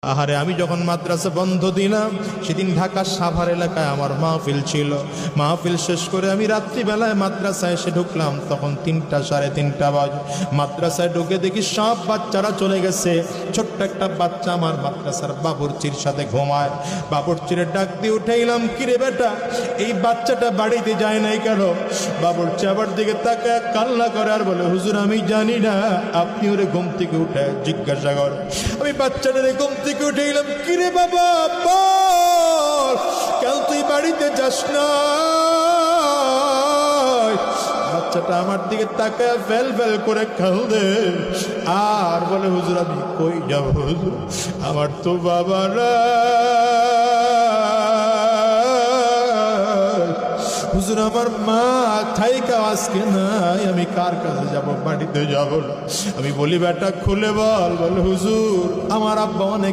আহারে আমি যখন মাদ্রাসা বন্ধ দিলাম সেদিন ঢাকার সাভার এলাকায় আমার মাহফিল ছিল। মাহফিল শেষ করে আমি রাত্রিবেলায় মাদ্রাসায় এসে ঢুকলাম, তখন 3টা সাড়ে 3টা বাজে। মাদ্রাসায় ঢুকে দেখি সব বাচ্চারা চলে গেছে। ছোট্ট একটা বাচ্চা আমার মাদ্রাসার বাবুর্চির সাথে ঘুমায়। বাবুর্চিরে ডাক দিয়ে উঠাইলাম, কিরে বেটা এই বাচ্চাটা বাড়িতে যায় নাই কেন? বাবুর্চি আবার দিকে তাকায় কান্না করে আর বলে, হুজুর আমি জানি না, আপনি ওরে ঘুম থেকে উঠে জিজ্ঞাসা করে। আমি বাচ্চাটারে ঘুম থেকে উঠেইলাম, কিরে বাবা বল কেন তুই বাড়িতে যাস না? বাচ্চাটা আমার দিকে তাকায় ফেল ফেল করে কাঁদে আর বলে, হুজুর আমি কই যাব হুজুর, আমার তো বাবা না। হুজুর আমার মা থাইকা আজকে নাই, আমি কার কাছে যাব? বাড়িতে যাব না। আমি বলি বেটা খুলে বল। বলে হুজুর আমার আব্বা অনেক